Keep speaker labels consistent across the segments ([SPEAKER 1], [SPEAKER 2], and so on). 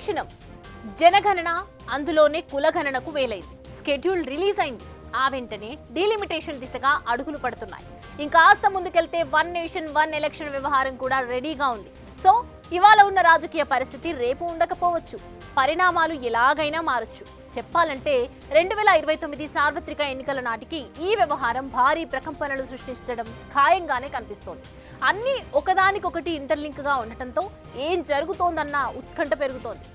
[SPEAKER 1] తక్షణం జనగణన, అందులోనే కులగణనకు వేలైంది. స్కెడ్యూల్ రిలీజ్ అయింది. ఆ వెంటనే డీలిమిటేషన్ దిశగా అడుగులు పడుతున్నాయి. ఇంకాస్త ముందుకెళ్తే వన్ నేషన్ వన్ ఎలక్షన్ వ్యవహారం కూడా రెడీగా ఉంది. సో ఇవాళ ఉన్న రాజకీయ పరిస్థితి రేపు ఉండకపోవచ్చు. పరిణామాలు ఎలాగైనా మారొచ్చు. చెప్పాలంటే 2029 సార్వత్రిక ఎన్నికల నాటికి ఈ వ్యవహారం భారీ ప్రకంపనలు సృష్టించడం ఖాయంగానే కనిపిస్తోంది. అన్నీ ఒకదానికొకటి ఇంటర్లింక్గా ఉండటంతో ఏం జరుగుతోందన్న ఉత్కంఠ పెరుగుతోంది.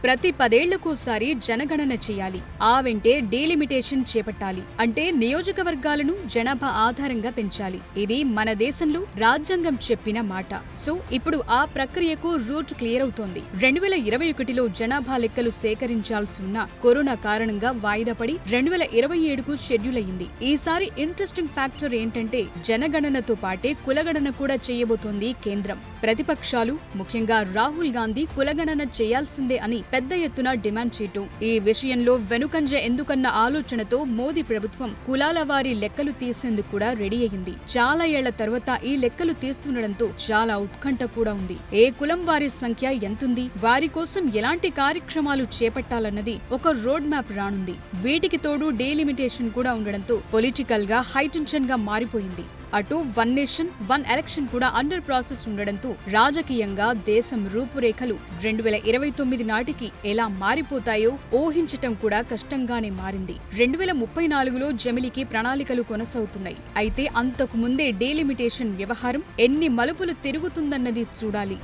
[SPEAKER 2] ప్రతి 10 ఏళ్లకోసారి జనగణన చేయాలి. ఆ వెంటే డీలిమిటేషన్ చేపట్టాలి. అంటే నియోజకవర్గాలను జనాభా ఆధారంగా పెంచాలి. ఇది మన దేశంలో రాజ్యాంగం చెప్పిన మాట. సో ఇప్పుడు ఆ ప్రక్రియకు రూట్ క్లియర్ అవుతోంది. 2021లో జనాభా లెక్కలు సేకరించాల్సి ఉన్న కరోనా కారణంగా వాయిదా పడి 2027కు షెడ్యూల్ అయింది. ఈసారి ఇంట్రెస్టింగ్ ఫ్యాక్టర్ ఏంటంటే జనగణనతో పాటే కులగణన కూడా చేయబోతోంది కేంద్రం. ప్రతిపక్షాలు, ముఖ్యంగా రాహుల్ గాంధీ కులగణన చేయాల్సిందే అని పెద్ద ఎత్తున డిమాండ్ చేయటం, ఈ విషయంలో వెనుకంజ ఎందుకన్న ఆలోచనతో మోదీ ప్రభుత్వం కులాల వారి లెక్కలు తీసేందుకు కూడా రెడీ అయింది. చాలా ఏళ్ల తర్వాత ఈ లెక్కలు తీస్తుండటంతో చాలా ఉత్కంఠ కూడా ఉంది. ఏ కులం వారి సంఖ్య ఎంతుంది, వారి కోసం ఎలాంటి కార్యక్రమాలు చేపట్టాలన్నది ఒక రోడ్ మ్యాప్ రానుంది. వీటికి తోడు డీలిమిటేషన్ కూడా ఉండడంతో పొలిటికల్ గా హైటెన్షన్ గా మారిపోయింది. అటు వన్ నేషన్ వన్ ఎలక్షన్ కూడా అండర్ ప్రాసెస్ ఉండడంతో రాజకీయంగా దేశం రూపురేఖలు 2029 నాటికి ఎలా మారిపోతాయో ఊహించటం కూడా కష్టంగానే మారింది. 2034లో జమిలికి ప్రణాళికలు కొనసాగుతున్నాయి. అయితే అంతకు ముందే డీలిమిటేషన్ వ్యవహారం ఎన్ని మలుపులు తిరుగుతుందన్నది చూడాలి.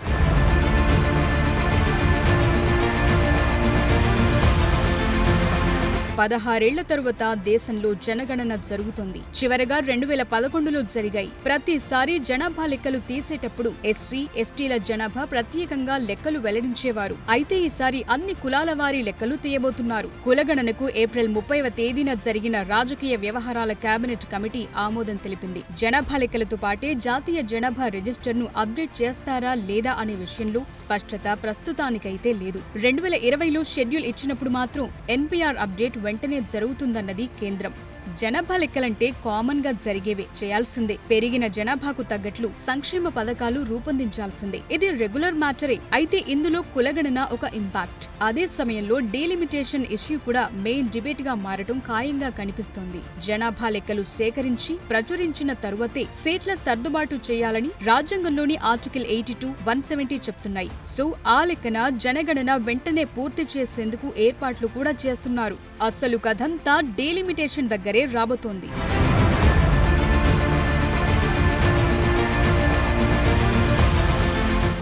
[SPEAKER 2] 16 ఏళ్ల తరువాత దేశంలో జనగణన జరుగుతోంది. చివరగా 2011లో జరిగాయి. ప్రతిసారి జనాభా లెక్కలు తీసేటప్పుడు ఎస్సీ, ఎస్టీల జనాభా ప్రత్యేకంగా లెక్కలు వెల్లడించేవారు. అయితే ఈసారి అన్ని కులాల వారి లెక్కలు తీయబోతున్నారు. కులగణనకు ఏప్రిల్ 30వ తేదీన జరిగిన రాజకీయ వ్యవహారాల కేబినెట్ కమిటీ ఆమోదం తెలిపింది. జనాభా లెక్కలతో పాటే జాతీయ జనాభా రిజిస్టర్ను అప్డేట్ చేస్తారా లేదా అనే విషయంలో స్పష్టత ప్రస్తుతానికైతే లేదు. 2020లో షెడ్యూల్ ఇచ్చినప్పుడు మాత్రం ఎన్పీఆర్ అప్డేట్ వెంటనే జరుగుతుందన్నది కేంద్రం. జనాభా లెక్కలంటే కామన్ గా జరిగేవే, చేయాల్సిందే. పెరిగిన జనాభాకు తగ్గట్లు సంక్షేమ పథకాలు రూపొందించాల్సిందే. ఇది రెగ్యులర్ మ్యాటరే. అయితే ఇందులో కులగణన ఒక ఇంపాక్ట్. అదే సమయంలో డీలిమిటేషన్ ఇష్యూ కూడా మెయిన్ డిబేట్ గా మారటం ఖాయంగా కనిపిస్తోంది. జనాభా లెక్కలు సేకరించి ప్రచురించిన తరువాతే సీట్ల సర్దుబాటు చేయాలని రాజ్యాంగంలోని ఆర్టికల్ 82, 170 చెప్తున్నాయి. సో ఆ లెక్కన జనగణన వెంటనే పూర్తి చేసేందుకు ఏర్పాట్లు కూడా చేస్తున్నారు. అసలు కథంతా డీలిమిటేషన్ దగ్గరే రాబోతోంది.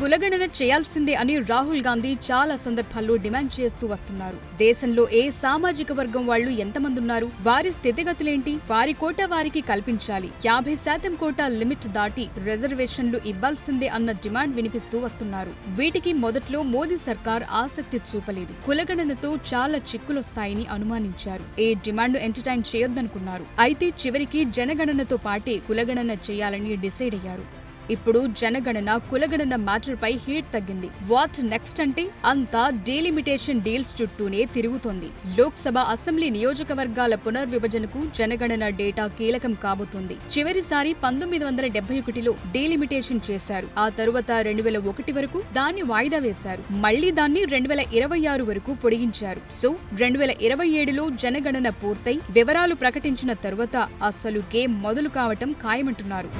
[SPEAKER 2] కులగణన చేయాల్సిందే అని రాహుల్ గాంధీ చాలా సందర్భాల్లో డిమాండ్ చేస్తూ వస్తున్నారు. దేశంలో ఏ సామాజిక వర్గం వాళ్లు ఎంతమంది ఉన్నారు, వారి స్థితిగతులేంటి, వారి కోటా వారికి కల్పించాలి, 50% కోటా లిమిట్ దాటి రిజర్వేషన్లు ఇవ్వాల్సిందే అన్న డిమాండ్ వినిపిస్తూ వస్తున్నారు. వీటికి మొదట్లో మోదీ సర్కార్ ఆసక్తి చూపలేదు. కులగణనతో చాలా చిక్కులొస్తాయని అనుమానించారు. ఏ డిమాండ్ ఎంటర్టైన్ చేయొద్దనుకున్నారు. అయితే చివరికి జనగణనతో పాటే కులగణన చేయాలని డిసైడ్ అయ్యారు. ఇప్పుడు జనగణన కులగణన మ్యాటర్ పై హీట్ తగ్గింది. వాట్ నెక్స్ట్ అంటే అంతా డీలిమిటేషన్ డీల్స్ చుట్టూనే తిరుగుతోంది. లోక్సభ, అసెంబ్లీ నియోజకవర్గాల పునర్విభజనకు జనగణన డేటా కీలకం కాబోతోంది. చివరిసారి 1971లో డీలిమిటేషన్ చేశారు. ఆ తరువాత 2001 వరకు దాన్ని వాయిదా వేశారు. మళ్లీ దాన్ని 2026 వరకు పొడిగించారు. సో 2027లో జనగణన పూర్తయి వివరాలు ప్రకటించిన తరువాత అసలు గేమ్ మొదలు కావటం ఖాయమంటున్నారు.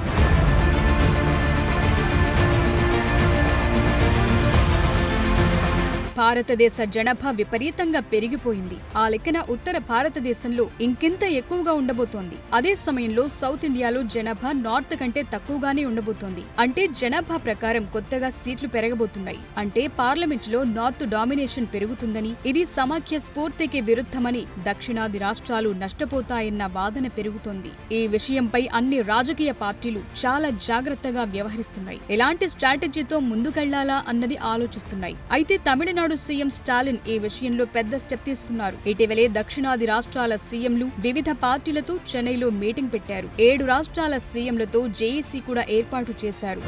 [SPEAKER 2] భారతదేశ జనాభా విపరీతంగా పెరిగిపోయింది. ఆ లెక్కన ఉత్తర భారతదేశంలో ఇంకింత ఎక్కువగా ఉండబోతోంది. అదే సమయంలో సౌత్ ఇండియాలో జనాభా నార్త్ కంటే తక్కువగానే ఉండబోతోంది. అంటే జనాభా ప్రకారం కొత్తగా సీట్లు పెరగబోతున్నాయి. అంటే పార్లమెంటులో నార్త్ డామినేషన్ పెరుగుతుందని, ఇది సమాఖ్య స్ఫూర్తికి విరుద్ధమని దక్షిణాది రాష్ట్రాలు నష్టపోతాయన్న వాదన పెరుగుతోంది. ఈ విషయంపై అన్ని రాజకీయ పార్టీలు చాలా జాగ్రత్తగా వ్యవహరిస్తున్నాయి. ఎలాంటి స్ట్రాటజీతో ముందుకెళ్లాలా అన్నది ఆలోచిస్తున్నాయి. అయితే తమిళనాడు సీఎం స్టాలిన్ ఈ విషయంలో పెద్ద స్టెప్ తీసుకున్నారు. ఇటీవలే దక్షిణాది రాష్ట్రాల సీఎంలు వివిధ పార్టీలతో చెన్నైలో మీటింగ్ పెట్టారు. 7 రాష్ట్రాల సీఎంలతో జేఏసీ కూడా ఏర్పాటు చేశారు.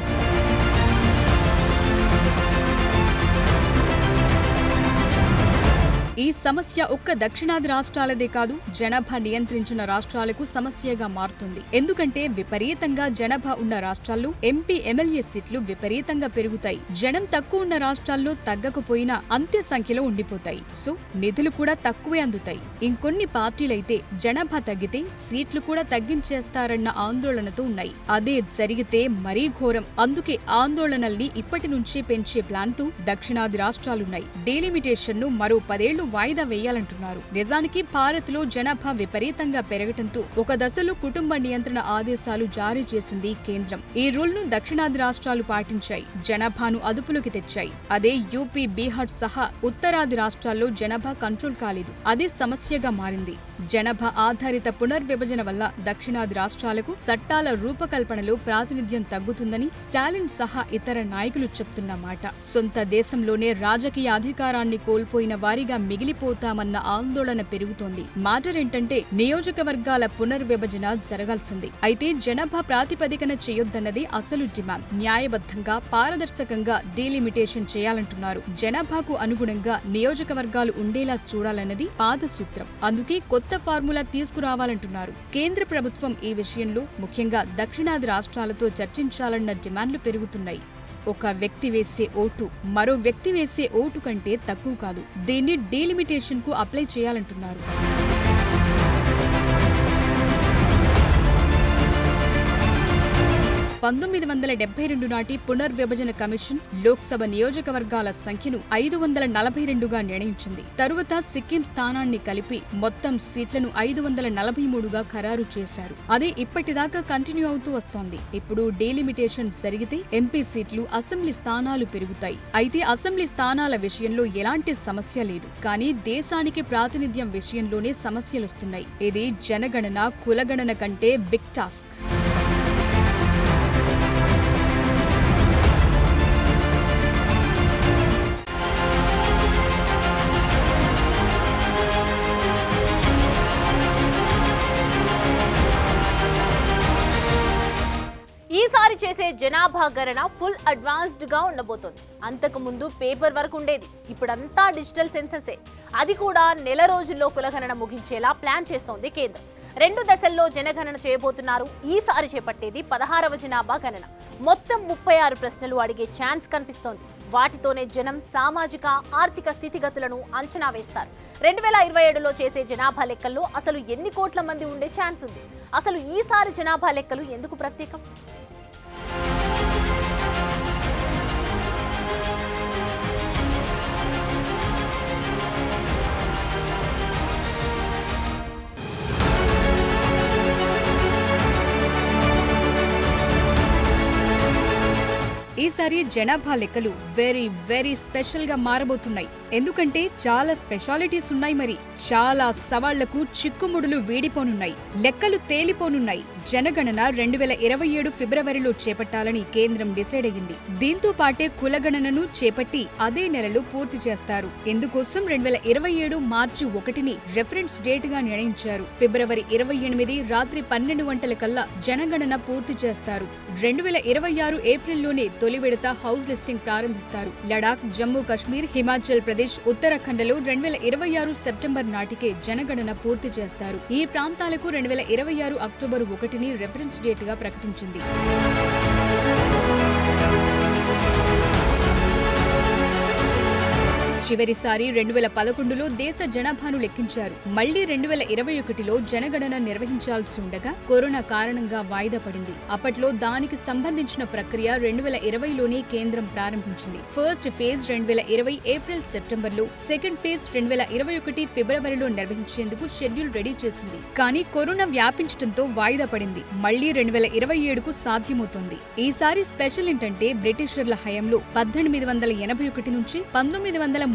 [SPEAKER 2] ఈ సమస్య ఒక్క దక్షిణాది రాష్ట్రాలదే కాదు, జనాభా నియంత్రించిన రాష్ట్రాలకు సమస్యగా మారుతుంది. ఎందుకంటే విపరీతంగా జనాభా ఉన్న రాష్ట్రాల్లో ఎంపీ ఎమ్మెల్యే సీట్లు విపరీతంగా పెరుగుతాయి. జనం తక్కువ ఉన్న రాష్ట్రాల్లో తగ్గకపోయినా అంతే సంఖ్యలో ఉండిపోతాయి. సో నిధులు కూడా తక్కువే అందుతాయి. ఇంకొన్ని పార్టీలైతే జనాభా తగ్గితే సీట్లు కూడా తగ్గించేస్తారన్న ఆందోళనతో ఉన్నాయి. అదే జరిగితే మరీ ఘోరం. అందుకే ఆందోళనల్ని ఇప్పటి నుంచే పెంచే ప్లాన్తో దక్షిణాది రాష్ట్రాలున్నాయి. డీలిమిటేషన్ ను మరో 10 ఏళ్లు వాయిదా వేయాలంటున్నారు. నిజానికి భారత్ లో జనాభా విపరీతంగా పెరగటంతో ఒక దశలో కుటుంబ నియంత్రణ ఆదేశాలు జారీ చేసింది కేంద్రం. ఈ రూల్ ను దక్షిణాది రాష్ట్రాలు పాటించాయి, జనాభాను అదుపులోకి తెచ్చాయి. అదే యూపీ, బీహార్ సహా ఉత్తరాది రాష్ట్రాల్లో జనాభా కంట్రోల్ కాలేదు. అదే సమస్యగా మారింది. జనాభా ఆధారిత పునర్విభజన వల్ల దక్షిణాది రాష్ట్రాలకు చట్టాల రూపకల్పనలో ప్రాతినిధ్యం తగ్గుతుందని స్టాలిన్ సహా ఇతర నాయకులు చెప్తున్న మాట. సొంత దేశంలోనే రాజకీయ అధికారాన్ని కోల్పోయిన వారిగా మిగిలిపోతామన్న ఆందోళన పెరుగుతోంది. మాటరేంటంటే నియోజకవర్గాల పునర్విభజన జరగాల్సింది. అయితే జనాభా ప్రాతిపదికన చేయొద్దన్నది అసలు డిమాండ్. న్యాయబద్ధంగా, పారదర్శకంగా డీలిమిటేషన్ చేయాలంటున్నారు. జనాభాకు అనుగుణంగా నియోజకవర్గాలు ఉండేలా చూడాలన్నది పాద సూత్రం. అందుకే కొత్త ఫార్ములా తీసుకురావాలంటున్నారు. కేంద్ర ప్రభుత్వం ఈ విషయంలో ముఖ్యంగా దక్షిణాది రాష్ట్రాలతో చర్చించాలన్న డిమాండ్లు పెరుగుతున్నాయి. ఒక వ్యక్తి వేసే ఓటు మరో వ్యక్తి వేసే ఓటు కంటే తక్కువ కాదు. దీన్ని డీలిమిటేషన్ కు అప్లై చేయాలంటున్నారు. 1972 నాటి పునర్విభజన కమిషన్ లోక్సభ నియోజకవర్గాల సంఖ్యను 542గా నిర్ణయించింది. తరువాత సిక్కిం స్థానాన్ని కలిపి మొత్తం సీట్లను 543గా ఖరారు చేశారు. అదే ఇప్పటిదాకా కంటిన్యూ అవుతూ వస్తోంది. ఇప్పుడు డీలిమిటేషన్ జరిగితే ఎంపీ సీట్లు, అసెంబ్లీ స్థానాలు పెరుగుతాయి. అయితే అసెంబ్లీ స్థానాల విషయంలో ఎలాంటి సమస్య లేదు. కానీ దేశానికి ప్రాతినిధ్యం విషయంలోనే సమస్యలొస్తున్నాయి. ఇది జనగణన, కులగణన కంటే బిగ్ టాస్క్.
[SPEAKER 1] ఈసారి చేసే జనాభా గణన ఫుల్ అడ్వాన్స్డ్ గా ఉండబోతోంది. అంతకు ముందు పేపర్ వర్క్ ఉండేది, ఇప్పుడంతా డిజిటల్ సెన్ససే. అది కూడా నెల రోజుల్లో కులగణన ముగించేలా ప్లాన్ చేస్తోంది కేంద్రం. 2 దశల్లో జనగణన చేయబోతున్నారు. ఈసారి చేపట్టేది 16వ జనాభా గణన. మొత్తం 36 ప్రశ్నలు అడిగే ఛాన్స్ కనిపిస్తోంది. వాటితోనే జనం సామాజిక, ఆర్థిక స్థితిగతులను అంచనా వేస్తారు. 2027లో చేసే జనాభా లెక్కల్లో అసలు ఎన్ని కోట్ల మంది ఉండే ఛాన్స్ ఉంది? అసలు ఈసారి జనాభా లెక్కలు ఎందుకు ప్రత్యేకం?
[SPEAKER 2] ఈసారి జనాభా లెక్కలు వెరీ స్పెషల్ గా మారబోతున్నాయి. ఎందుకంటే చాలా స్పెషాలిటీస్ ఉన్నాయి. మరి చాలా సవాళ్లకు చిక్కుముడులు వీడిపోనున్నాయి. లెక్కలు తేలిపోనున్నాయి. జనగణన 2027 ఫిబ్రవరిలో చేపట్టాలని కేంద్రం డిసైడ్ అయ్యింది. దీంతో పాటే కులగణనను చేపట్టి అదే నెలలో పూర్తి చేస్తారు. ఇందుకోసం 2027 మార్చి 1ని రెఫరెన్స్ డేట్ గా నిర్ణయించారు. ఫిబ్రవరి 28 రాత్రి 12 గంటలకల్లా జనగణన పూర్తి చేస్తారు. 2026 ఏప్రిల్లోనే తొలి విడత హౌస్ లిస్టింగ్ ప్రారంభిస్తారు. లడాక్, జమ్మూ కాశ్మీర్, హిమాచల్ ప్రదేశ్, ఉత్తరాఖండ్లో 2026 సెప్టెంబర్ నాటికే జనగణన పూర్తి చేస్తారు. ఈ ప్రాంతాలకు 2026 అక్టోబర్ 1ని రెఫరెన్స్ డేట్ గా ప్రకటించింది. చివరిసారి 2011లో దేశ జనాభాను లెక్కించారు. మళ్లీ 2021లో జనగణన నిర్వహించాల్సి ఉండగా కరోనా కారణంగా వాయిదా పడింది. అప్పట్లో దానికి సంబంధించిన ప్రక్రియ 2020లోనే కేంద్రం ప్రారంభించింది. ఫస్ట్ ఫేజ్ 2020 ఏప్రిల్ సెప్టెంబర్లో, సెకండ్ ఫేజ్ 2021 ఫిబ్రవరిలో నిర్వహించేందుకు షెడ్యూల్ రెడీ చేసింది. కానీ కరోనా వ్యాపించడంతో వాయిదా పడింది. మళ్లీ 2027కు సాధ్యమవుతోంది. ఈసారి స్పెషల్ ఏంటంటే బ్రిటిషర్ల హయాంలో 1881 నుంచి 1931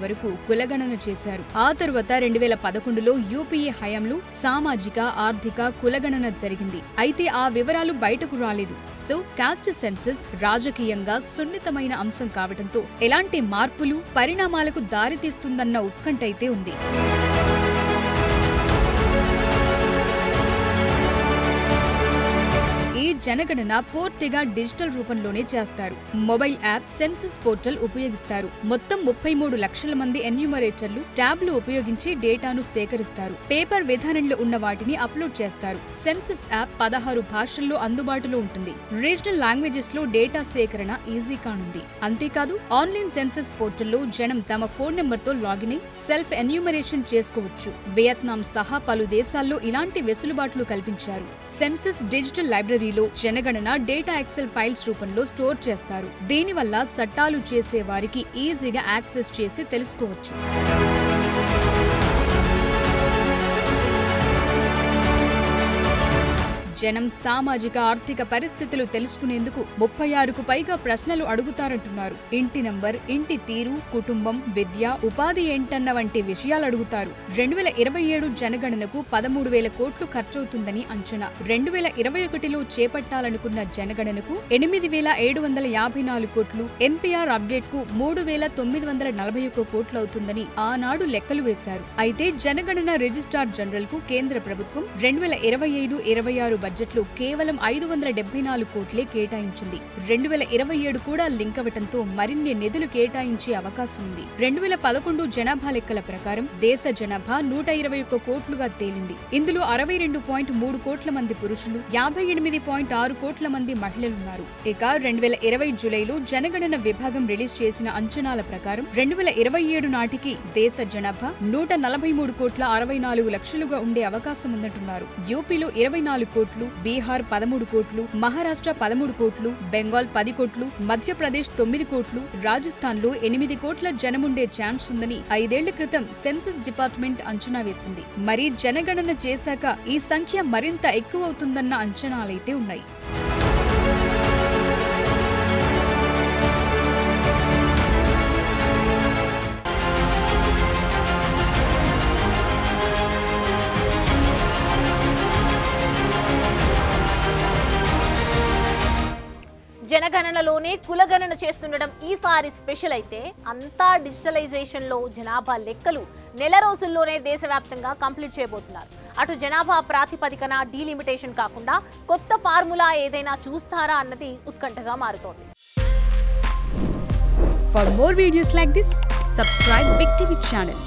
[SPEAKER 2] వరకు కులగణన చేశారు. ఆ తరువాత 2011లో యూపీఏ హయాంలో సామాజిక, ఆర్థిక కులగణన జరిగింది. అయితే ఆ వివరాలు బయటకు రాలేదు. సో కాస్ట్ సెన్సస్ రాజకీయంగా సున్నితమైన అంశం కావడంతో ఎలాంటి మార్పులు, పరిణామాలకు దారితీస్తుందన్న ఉత్కంఠ అయితే ఉంది. ఈ జనగణన పూర్తిగా డిజిటల్ రూపంలోనే చేస్తారు. మొబైల్ యాప్ సెన్సస్ పోర్టల్ ఉపయోగిస్తారు. మొత్తం 33 లక్షల మంది ఎన్యూమరేటర్లు ట్యాబ్లు ఉపయోగించి డేటాను సేకరిస్తారు. పేపర్ విధానంలో ఉన్న వాటిని అప్లోడ్ చేస్తారు. సెన్సస్ యాప్ 16 భాషల్లో అందుబాటులో ఉంటుంది. రీజనల్ లాంగ్వేజెస్ లో డేటా సేకరణ ఈజీ కానుంది. అంతేకాదు ఆన్లైన్ సెన్సస్ పోర్టల్లో జనం తమ ఫోన్ నెంబర్ తో లాగిన్ అయి సెల్ఫ్ ఎన్యూమరేషన్ చేసుకోవచ్చు. వియత్నాం సహా పలు దేశాల్లో ఇలాంటి వెసులుబాట్లు కల్పించారు. సెన్సస్ డిజిటల్ లైబ్రరీలో జనగణన డేటా ఎక్సెల్ ఫైల్స్ రూపంలో స్టోర్ చేస్తారు. దీనివల్ల చట్టాలు చేసే వారికి ఈజీగా యాక్సెస్ చేసి తెలుసుకోవచ్చు. జనం సామాజిక ఆర్థిక పరిస్థితులు తెలుసుకునేందుకు 36కు పైగా ప్రశ్నలు అడుగుతారంటున్నారు. ఇంటి నంబర్, ఇంటి తీరు, కుటుంబం, విద్య, ఉపాధి ఏంటన్న వంటి విషయాలు అడుగుతారు. 2027 జనగణనకు 13,000 కోట్లు ఖర్చవుతుందని అంచనా. 2021లో చేపట్టాలనుకున్న జనగణనకు 8,754 కోట్లు, ఎన్పీఆర్ అప్డేట్ కు 3,941 కోట్లు అవుతుందని ఆనాడు లెక్కలు వేశారు. అయితే జనగణన రిజిస్ట్రార్ జనరల్ కు కేంద్ర ప్రభుత్వం 2025-26 బడ్జెట్లో కేవలం 574 కోట్లే కేటాయించింది. 2027 కూడా లింక్ అవటంతో మరిన్ని నిధులు కేటాయించే అవకాశం ఉంది. 2011 జనాభా లెక్కల ప్రకారం దేశ జనాభా 121 కోట్లుగా తేలింది. ఇందులో 62.3 కోట్ల మంది పురుషులు, 58.6 కోట్ల మంది మహిళలున్నారు. ఇక 2020 జూలైలో జనగణన విభాగం రిలీజ్ చేసిన అంచనాల ప్రకారం 2027 నాటికి దేశ జనాభా 143 కోట్ల 64 లక్షలుగా ఉండే అవకాశం ఉందంటున్నారు. యూపీలో 24 కోట్లు, బీహార్ 13 కోట్లు, మహారాష్ట్ర 13 కోట్లు, బెంగాల్ 10 కోట్లు, మధ్యప్రదేశ్ 9 కోట్లు, రాజస్థాన్లో 8 కోట్ల జనముండే ఛాన్స్ ఉందని 5 ఏళ్ల క్రితం సెన్సస్ డిపార్ట్మెంట్ అంచనా వేసింది. మరి జనగణన చేశాక ఈ సంఖ్య మరింత ఎక్కువ అవుతుందన్న అంచనాలైతే ఉన్నాయి.
[SPEAKER 1] జనగణనలోనే కులగణన చేస్తుండడం ఈసారి స్పెషల్ అయితే అంతా డిజిటలైజేషన్లో జనాభా లెక్కలు నెల రోజుల్లోనే దేశవ్యాప్తంగా కంప్లీట్ చేయబోతున్నారు. అటు జనాభా ప్రాతిపదికన డీలిమిటేషన్ కాకుండా కొత్త ఫార్ములా ఏదైనా చూస్తారా అన్నది ఉత్కంఠగా మారుతోంది.
[SPEAKER 2] For more videos like this, subscribe Big TV channel.